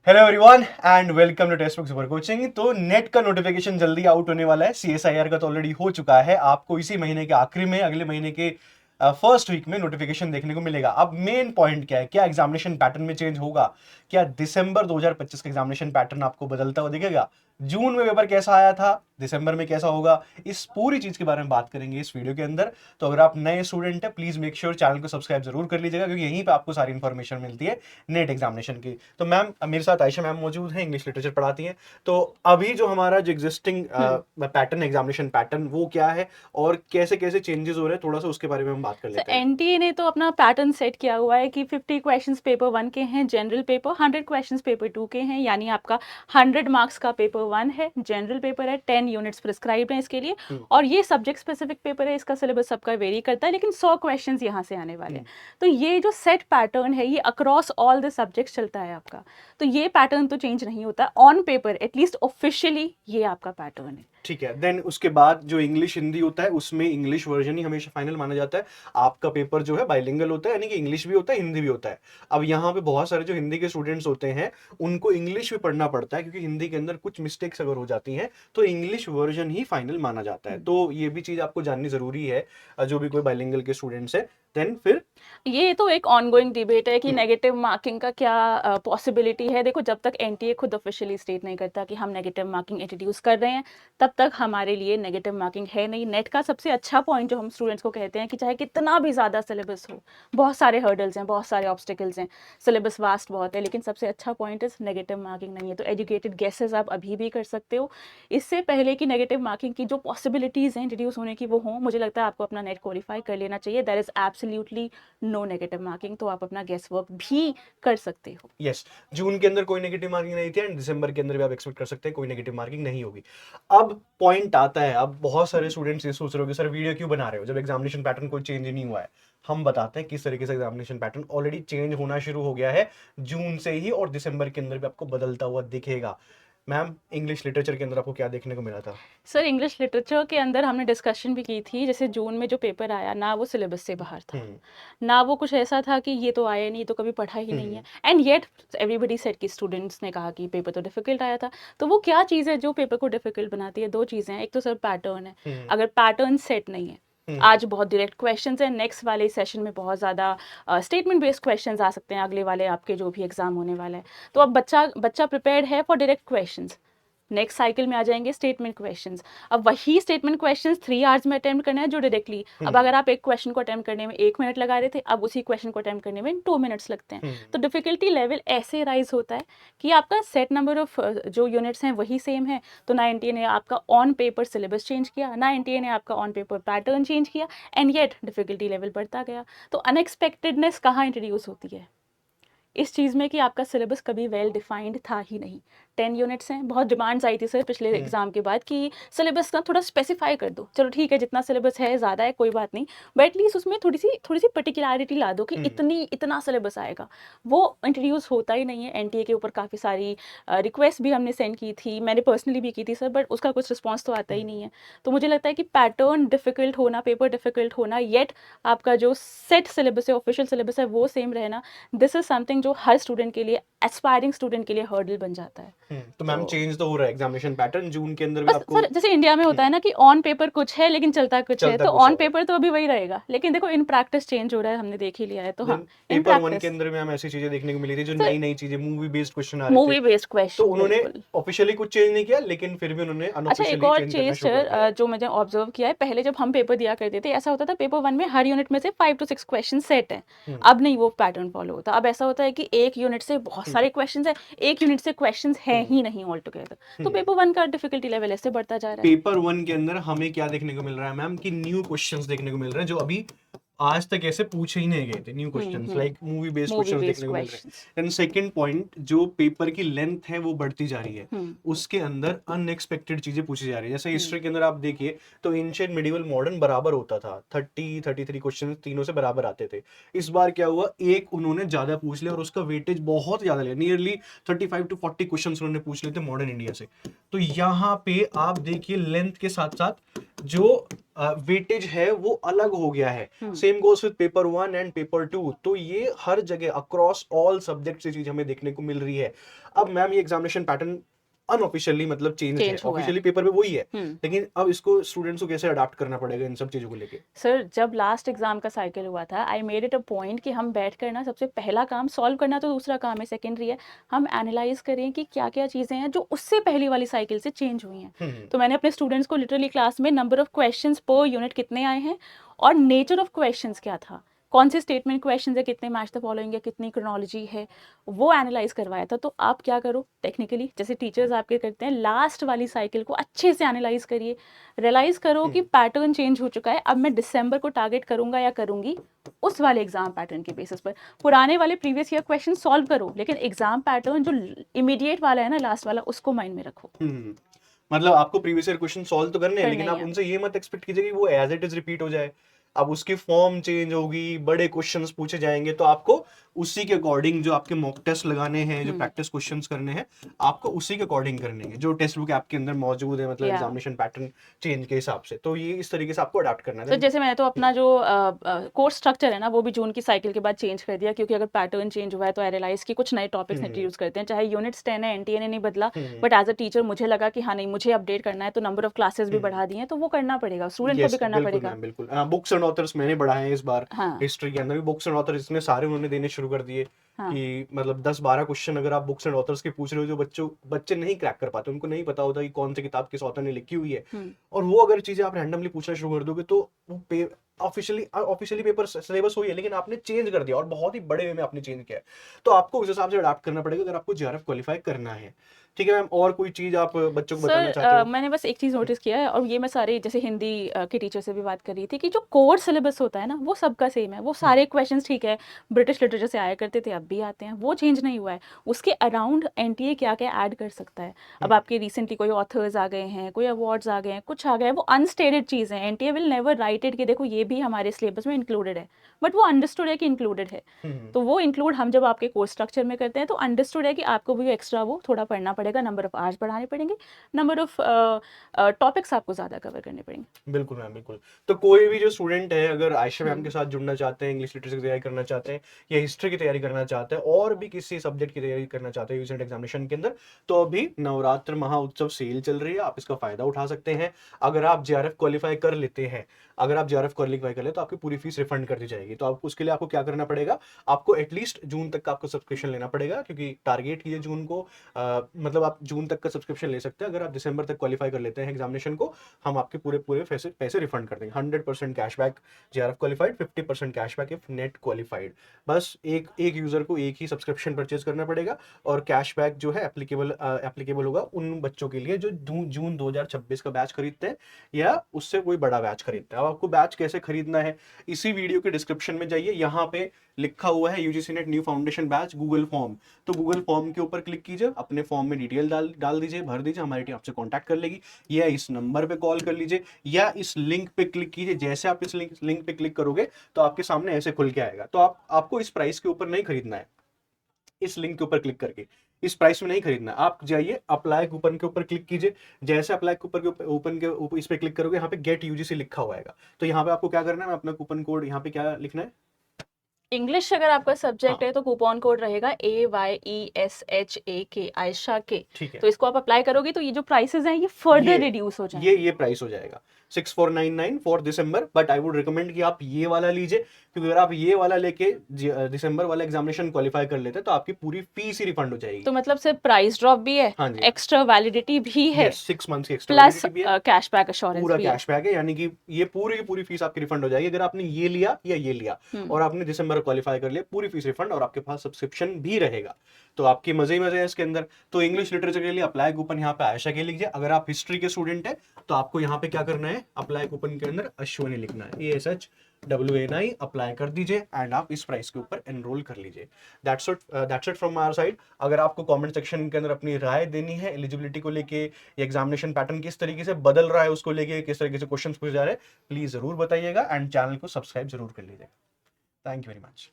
Hello everyone and welcome to Textbook Super Coaching. तो NET का notification जल्दी out होने वाला है। सीएसआईआर का तो ऑलरेडी हो चुका है। आपको इसी महीने के आखिरी में, अगले महीने के फर्स्ट वीक में नोटिफिकेशन देखने को मिलेगा। अब मेन पॉइंट क्या है, क्या एग्जामिनेशन पैटर्न में चेंज होगा, क्या दिसंबर 2025 का एग्जामिनेशन पैटर्न आपको बदलता हुआ दिखेगा, जून में पेपर कैसा आया था, दिसंबर में कैसा होगा, इस पूरी चीज के बारे में बात करेंगे इस वीडियो के अंदर। तो अगर आप नए स्टूडेंट हैं, प्लीज मेक श्योर चैनल को सब्सक्राइब जरूर कर लीजिएगा, क्योंकि यहीं पे आपको सारी इन्फॉर्मेशन मिलती है नेट एग्जामिनेशन की। तो मैम, मेरे साथ आयशा मैम मौजूद हैं, इंग्लिश लिटरेचर पढ़ाती हैं। तो अभी जो हमारा जो एग्जिस्टिंग पैटर्न, एग्जामिनेशन पैटर्न, वो क्या है और कैसे कैसे चेंजेस हो रहे हैं, थोड़ा सा उसके बारे में हम बात कर लेते हैं। एनटीए ने तो अपना पैटर्न सेट किया हुआ है कि 50 क्वेश्चंस पेपर 1 के हैं, जनरल पेपर 100 क्वेश्चंस पेपर 2 के हैं, यानी आपका 100 मार्क्स का पेपर 1 है, जनरल पेपर है, 10 यूनिट्स प्रिस्क्राइब्ड हैं इसके लिए। और ये सब्जेक्ट स्पेसिफिक पेपर है, इसका सिलेबस सबका वेरी करता है, लेकिन 100 क्वेश्चंस यहाँ से आने वाले हैं। तो ये जो सेट पैटर्न है, ये अक्रॉस ऑल द सब्जेक्ट्स चलता है आपका। तो ये पैटर्न तो चेंज नहीं होता ऑन पेपर, एटलीस्ट ऑफिशियली ये आपका पैटर्न है। ठीक है। देन उसके बाद जो इंग्लिश हिंदी होता है, उसमें इंग्लिश वर्जन ही हमेशा फाइनल माना जाता है। आपका पेपर जो है बाइलिंगुअल होता है, यानी कि इंग्लिश भी होता है, हिंदी भी होता है। अब यहाँ पे बहुत सारे जो हिंदी के स्टूडेंट्स होते हैं, उनको इंग्लिश भी पढ़ना पड़ता है, क्योंकि हिंदी के अंदर कुछ मिस्टेक्स अगर हो जाती हैं तो इंग्लिश वर्जन ही फाइनल माना जाता है। तो ये भी चीज आपको जाननी जरूरी है, जो भी कोई बाइलिंगुअल के स्टूडेंट्स है। देन फिर ये तो एक ऑनगोइंग डिबेट है कि नेगेटिव मार्किंग का क्या पॉसिबिलिटी है। देखो, जब तक एनटीए खुद ऑफिशियली स्टेट नहीं करता कि हम नेगेटिव मार्किंग इंट्रोड्यूस कर रहे हैं, तब तक हमारे लिए नेगेटिव मार्किंग है नहीं। नेट का सबसे अच्छा पॉइंट जो हम स्टूडेंट्स को कहते हैं कि चाहे कितना भी ज़्यादा सिलेबस हो, बहुत सारे हर्डल्स हैं, बहुत सारे ऑब्स्टिकल्स हैं, सिलेबस वास्ट बहुत है, लेकिन सबसे अच्छा पॉइंट इज नेगेटिव मार्किंग नहीं है। तो एजुकेटेड गेसेस आप अभी भी कर सकते हो। इससे पहले कि नेगेटिव मार्किंग की जो पॉसिबिलिटीज़ हैं इंट्रोड्यूस होने की वो हों, मुझे लगता है आपको अपना नेट क्वालिफाई कर लेना चाहिए। That is absolutely no negative marking. तो आप अपना गेस वर्क भी कर सकते हो। यस, जून के अंदर कोई नेगेटिव मार्किंग नहीं थी एंड दिसंबर के अंदर भी आप एक्सपेक्ट कर सकते हैं कोई नेगेटिव मार्किंग नहीं होगी। अब पॉइंट आता है, अब बहुत सारे स्टूडेंट्स ये सोच रहे हो कि सर वीडियो क्यों बना रहे हो जब एग्जामिनेशन पैटर्न कोई चेंज ही नहीं हुआ है। हम बताते हैं किस तरीके से एग्जामिनेशन पैटर्न ऑलरेडी चेंज होना शुरू हो गया है जून से ही, और दिसंबर के अंदर भी आपको बदलता हुआ दिखेगा। मैम, इंग्लिश लिटरेचर के अंदर आपको क्या देखने को मिला था? सर, इंग्लिश लिटरेचर के अंदर हमने डिस्कशन भी की थी। जैसे जून में जो पेपर आया ना, वो सिलेबस से बाहर था, ना वो कुछ ऐसा था कि ये तो आया नहीं, तो कभी पढ़ा ही नहीं है। एंड येट एवरीबडी सेड कि स्टूडेंट्स ने कहा कि पेपर तो डिफिकल्ट आया था। तो वो क्या चीज़ है जो पेपर को डिफिकल्ट बनाती है? दो चीज़ें हैं। एक तो सर पैटर्न है। अगर पैटर्न सेट नहीं है, आज बहुत डायरेक्ट क्वेश्चंस हैं, नेक्स्ट वाले सेशन में बहुत ज़्यादा स्टेटमेंट बेस्ड क्वेश्चंस आ सकते हैं, अगले वाले आपके जो भी एग्जाम होने वाला है। तो अब बच्चा प्रिपेयर्ड है for direct questions. Next cycle में आ जाएंगे स्टेटमेंट क्वेश्चंस। अब वही स्टेटमेंट क्वेश्चंस 3 आवर्स में अटेम्प्ट करना है जो डायरेक्टली, अब अगर आप एक क्वेश्चन को अटेम्प्ट करने में 1 मिनट लगा रहे थे, अब उसी क्वेश्चन को अटेम्प्ट करने में 2 मिनट्स लगते हैं। तो डिफिकल्टी लेवल ऐसे राइज होता है कि आपका सेट नंबर ऑफ जो यूनिट्स हैं वही सेम है। तो ना एनटीए ने आपका ऑन पेपर सिलेबस चेंज किया, ना एनटीए ने आपका ऑन पेपर पैटर्न चेंज किया, एंड येट डिफिकल्टी लेवल बढ़ता गया। तो अनएक्सपेक्टेडनेस कहाँ इंट्रोड्यूस होती है? इस चीज़ में कि आपका सिलेबस कभी वेल डिफाइंड था ही नहीं। 10 यूनिट्स हैं। बहुत डिमांड्स आई थी सर पिछले एग्जाम के बाद कि सिलेबस का थोड़ा स्पेसिफाई कर दो। चलो ठीक है, जितना सिलेबस है ज़्यादा है, कोई बात नहीं, बट एटलीस्ट उसमें थोड़ी सी पर्टिकुलरिटी ला दो कि इतना सिलेबस आएगा। वो इंट्रोड्यूस होता ही नहीं है। एनटीए के ऊपर काफ़ी सारी रिक्वेस्ट भी हमने सेंड की थी, मैंने पर्सनली भी की थी सर, बट उसका कुछ रिस्पॉन्स तो आता ही नहीं है। तो मुझे लगता है कि पैटर्न डिफिकल्ट होना, पेपर डिफिकल्ट होना, येट आपका जो सेट सिलेबस है, ऑफिशियल सिलेबस है, वो सेम रहना, दिस इज समथिंग जो हर स्टूडेंट के लिए, एस्पायरिंग स्टूडेंट के लिए हर्डल बन जाता है। तो मैम, चेंज तो हो रहा है एग्जामिनेशन पैटर्न जून के अंदर भी बस आपको। सर, जैसे इंडिया में होता है ना कि ऑन पेपर कुछ है लेकिन चलता कुछ है, चलता तो कुछ ऑन और है। पेपर तो अभी वही रहेगा, लेकिन देखो इन प्रैक्टिस चेंज हो रहा है, हमने देख ही लिया है। तो हाँ, इन पेपर वन के प्रैक्टिस अंदर में हमें ऐसी चीजें देखने को मिली थी जो सर, नई नई चीजें, मूवी बेस्ड क्वेश्चन आ रहे थे। मूवी बेस्ड तो क्वेश्चन, उन्होंने बिल्कुल। ऑफिशियली कुछ चेंज नहीं किया, लेकिन फिर भी उन्होंने अच्छा, एक अनऑफिशियली और चेंज करना चीज शुरू कर दिया सर जो मैंने ऑब्जर्व किया है, पहले जब हम पेपर दिया करते थे ऐसा होता था पेपर 1 में हर यूनिट में से 5 to 6 क्वेश्चन सेट हैं। अब नहीं वो पैटर्न फॉलो होता। अब ऐसा होता है कि एक यूनिट से बहुत सारे क्वेश्चंस हैं, एक यूनिट से क्वेश्चंस हैं ही नहीं ऑल टुगेदर। तो पेपर 1 का डिफिकल्टी लेवल ऐसे बढ़ता जा रहा है। पेपर वन के अंदर हमें क्या देखने को मिल रहा है मैम, कि न्यू क्वेश्चंस देखने को मिल रहे हैं जो अभी आज तक ऐसे पूछे ही नहीं गए थे। New questions like movie based movie questions based देखने को मिल रहे क्वेश्चंस। हैं। एंड सेकंड पॉइंट, जो पेपर की लेंथ है वो बढ़ती जा रही है, उसके अंदर अनएक्सपेक्टेड चीजें पूछी जा रही है। जैसे हिस्ट्री के अंदर आप देखिए तो एंशिएंट मिडिवल मॉडर्न बराबर होता था, 33 क्वेश्चन तीनों से बराबर आते थे। इस बार क्या हुआ, एक उन्होंने ज्यादा पूछ लिया और उसका वेटेज बहुत ज्यादा लिया, नियरली 35 to 40 क्वेश्चन उन्होंने पूछ लिए थे मॉडर्न इंडिया से। तो यहाँ पे आप देखिए लेंथ के साथ साथ जो वेटेज है वो अलग हो गया है। Same goes with paper 1 and paper 2। तो ये हर जगह अक्रॉस ऑल सब्जेक्ट ये चीज हमें देखने को मिल रही है। अब मैम ये एग्जामिनेशन पैटर्न अनऑफिशियली मतलब चेंज है, चेंज हुआ है। ऑफिशियली पेपर में वही है, लेकिन अब इसको स्टूडेंट्स को कैसे अडाप्ट करना पड़ेगा इन सब चीजों को लेके? सर जब लास्ट एग्जाम का साइकिल हुआ था, I made it a point कि हम बैठ कर ना, सबसे पहला काम सॉल्व करना तो दूसरा काम है, सेकेंडरी है, हम एनालाइज करें कि क्या क्या चीज़ें हैं जो उससे पहली वाली साइकिल से चेंज हुई हैं। तो मैंने अपने स्टूडेंट्स को लिटरली क्लास में number of questions per unit कितने आए हैं और नेचर ऑफ क्वेश्चंस क्या था, कौन से स्टेटमेंट क्वेश्चंस है, कितने मैच द फॉलोइंग है, कितनी क्रोनोलॉजी है, वो एनालाइज करवाया था। तो आप क्या करो टेक्निकली, जैसे टीचर्स आपके करते हैं, लास्ट वाली साइकिल को अच्छे से एनालाइज करिए, रियलाइज करो कि पैटर्न चेंज हो चुका है, अब मैं दिसंबर को टारगेट करूंगा या करूंगी उस वाले एग्जाम पैटर्न के बेसिस पर। पुराने वाले प्रीवियस ईयर क्वेश्चन सॉल्व करो, लेकिन एग्जाम पैटर्न जो इमीडिएट वाला है ना, लास्ट वाला, उसको माइंड में रखो। मतलब आपको प्रीवियस ईयर क्वेश्चन सॉल्व तो करने हैं, करने लेकिन ही आप हैं। उनसे ये मत एक्सपेक्ट कीजिए कि वो एज इट इज रिपीट हो जाए। अब उसकी फॉर्म चेंज होगी, बड़े क्वेश्चंस पूछे जाएंगे, तो आपको उसी के अकॉर्डिंग जो आपके मॉक टेस्ट लगाने हैं, जो प्रैक्टिस क्वेश्चंस करने हैं, आपको उसी के अकॉर्डिंग करने हैं जो टेक्स्ट बुक आपके अंदर मौजूद है, मतलब या एग्जामिनेशन पैटर्न चेंज के हिसाब से। तो ये इस तरीके से आपको अडाप्ट करना तो है। जैसे मैंने तो अपना जो कोर्स स्ट्रक्चर है ना, वो भी जून की साइकिल के बाद चेंज कर दिया, क्योंकि अगर पैटर्न चेंज हुआ है तो आई रियलाइज कि कुछ नए टॉपिक्स इंट्रोड्यूस करते हैं। चाहे यूनिट्स 10 है, एनटीए ने नहीं बदला, बट एज अ टीचर मुझे लगा कि हाँ नहीं, मुझे अपडेट करना है, तो नंबर ऑफ क्लासेस भी बढ़ा दिए हैं, तो वो करना पड़ेगा, स्टूडेंट को भी करना बिल्कुल पड़ेगा। मैम, बिल्कुल। बुक्स एंड ऑथर्स मैंने बढ़ाए हैं इस बार। हाँ हिस्ट्री के अंदर भी बुक्स एंड ऑथर्स इतने सारे उन्होंने देने शुरू कर दिए हाँ कि मतलब 10-12 क्वेश्चन अगर आप बुक्स एंड ऑथर्स के पूछ रहे हो, जो बच्चे नहीं क्रैक कर पाते, उनको नहीं पता होता कि कौन सी किताब किस ऑथर ने लिखी हुई है, और वो अगर चीजें आप रैंडमली पूछना शुरू कर दोगे, तो वो ऑफिशियली पेपर सिलेबस हुई है, लेकिन आपने चेंज कर दिया और बहुत ही बड़े वे में आपने चेंज किया है। तो आपको उस हिसाब से अडाप्ट करना पड़ेगा अगर आपको जेआरएफ क्वालिफाई करना है। ठीक है मैम, और कोई चीज आप बच्चों को बताना चाहते सर हो? मैंने बस एक चीज़ नोटिस किया है, और ये मैं सारे जैसे हिंदी के टीचर से भी बात कर रही थी, कि जो कोर सिलेबस होता है ना, वो सबका सेम है, वो सारे क्वेश्चंस ठीक है, ब्रिटिश लिटरेचर से आया करते थे, अब भी आते हैं, वो चेंज नहीं हुआ है। उसके अराउंड एनटीए क्या क्या ऐड कर सकता है। अब आपके रिसेंटली कोई ऑथर्स आ गए हैं, कोई अवार्ड्स आ गए हैं, कुछ आ गए हैं, वो अनस्टेटेड चीज़ है, NTA will never write it कि देखो ये भी हमारे सिलेबस में इंक्लूडेड है, बट वो अंडरस्टूड है कि इंक्लूडेड है। तो वो इंक्लूड हम जब आपके कोर्स स्ट्रक्चर में करते हैं, तो अंडरस्टूड है कि आपको भी एक्स्ट्रा वो थोड़ा पढ़ना पड़ेगा, नंबर ऑफ आवर्स बढ़ाने पड़ेंगे, नंबर ऑफ टॉपिक्स आपको ज़्यादा कवर करने पड़ेंगे। बिल्कुल मैम, बिल्कुल। तो कोई भी जो स्टूडेंट है, अगर आयशा मैम के साथ जुड़ना चाहते हैं, इंग्लिश लिटरेचर की तैयारी करना चाहते हैं, या हिस्ट्री की तैयारी करना चाहते हैं, और भी किसी सब्जेक्ट की तैयारी करना चाहते हैं यूसेट एग्जामिनेशन के अंदर, तो अभी नवरात्र महा उत्सव सेल चल रही है, आप इसका फायदा उठा सकते हैं। अगर आप जेआरएफ क्वालिफाई कर लेते हैं, अगर आप जेआरएफ क्वालिफाई कर ले, तो आपकी पूरी फीस रिफंड कर दी जाएगी। तो आप उसके लिए आपको क्या करना पड़ेगा, आपको एटलीस्ट जून तक का आपको सब्सक्रिप्शन लेना पड़ेगा, क्योंकि टारगेट कीजिए जून को, मतलब आप जून तक का सब्सक्रिप्शन ले सकते हैं। अगर आप दिसंबर तक क्वालिफाई कर लेते हैं एग्जामिनेशन को, हम आपके पूरे पूरे पैसे रिफंड कर देंगे। 100% cashback JRF qualified, 50% cashback if net qualified. बस एक यूजर को एक ही सब्सक्रिप्शन परचेज करना पड़ेगा, और कैशबैक जो है एप्लीकेबल होगा उन बच्चों के लिए जो जून 2026 का बैच खरीदते हैं, या उससे कोई बड़ा बैच खरीदते हैं। अब आपको बैच कैसे खरीदना है, इसी वीडियो के डिस्क्रिप्शन में जाइए, यहाँ पे लिखा हुआ है UGC net new foundation batch Google form. तो गूगल फॉर्म के ऊपर क्लिक कीजिए, अपने फॉर्म में डिटेल डाल दीजिए, भर दीजिए, हमारी टीम आपसे कांटेक्ट कर लेगी, या इस नंबर पे कॉल कर लीजिए, या इस लिंक पे क्लिक कीजिए। जैसे आप इस लिंक पे क्लिक करोगे, तो आपके सामने ऐसे खुल के आएगा। तो आपको इस प्राइस के ऊपर नहीं खरीदना है, इस लिंक के ऊपर क्लिक करके इस प्राइस में नहीं खरीदना। आप जाइए अप्लाई कूपन के ऊपर क्लिक कीजिए। जैसे अप्लाई कूपन के ऊपर इस पे क्लिक करोगे, यहाँ पे गेट यूजीसी लिखा हुआ है। तो यहाँ पे आपको क्या करना है, अपना कूपन कोड यहाँ पे क्या लिखना है, इंग्लिश अगर आपका सब्जेक्ट हाँ, है तो कूपन कोड रहेगा AYESHAK, आयशा के। ठीक है, तो इसको आप अप्लाई करोगे तो ये जो प्राइसेस हैं ये फर्दर रिड्यूस हो जाएंगे। ये प्राइस हो जाएगा 6499 for December. But I would recommend कि आप ये वाला लीजिए, क्योंकि अगर आप ये वाला लेके दिसंबर वाला एग्जामिनेशन क्वालिफाई कर लेते हैं, तो आपकी पूरी फीस ही रिफंड हो जाएगी। तो मतलब सिर्फ प्राइस ड्रॉप भी है, हाँ जी, एक्स्ट्रा वैलिडिटी भी है, 6 मंथ्स की एक्स्ट्रा प्लस वैलिडिटी भी है, कैशबैक अश्योरेंस पूरा भी है। कैशबैक है, यानी कि ये पूरी की पूरी फीस आपकी रिफंड हो जाएगी। अगर आपने ये लिया या ये लिया और आपने दिसंबर क्वालिफाई कर लिया, पूरी फीस रिफंड, और आपके पास सब्सक्रिप्शन भी रहेगा। तो आपके मजे ही मजे हैं इसके अंदर। तो इंग्लिश लिटरेचर के लिए अप्लाई कूपन यहाँ पे आयशा के लीजिए। अगर आप हिस्ट्री के स्टूडेंट है, तो आपको यहाँ पे क्या करना है, अप्लाई कूपन के अंदर अश्वनी लिखना है, ASHWANI, अप्लाई कर दीजिए, एंड आप इस प्राइस के ऊपर एनरोल कर लीजिए। That's it from our side. अगर आपको कमेंट सेक्शन के अंदर अपनी राय देनी है एलिजिबिलिटी को लेके, एग्जामिनेशन पैटर्न किस तरीके से बदल रहा है उसको लेके, किस तरीके से क्वेश्चन पूछे जा रहे हैं, प्लीज जरूर बताइएगा, एंड चैनल को सब्सक्राइब जरूर कर लीजिएगा। Thank you very much.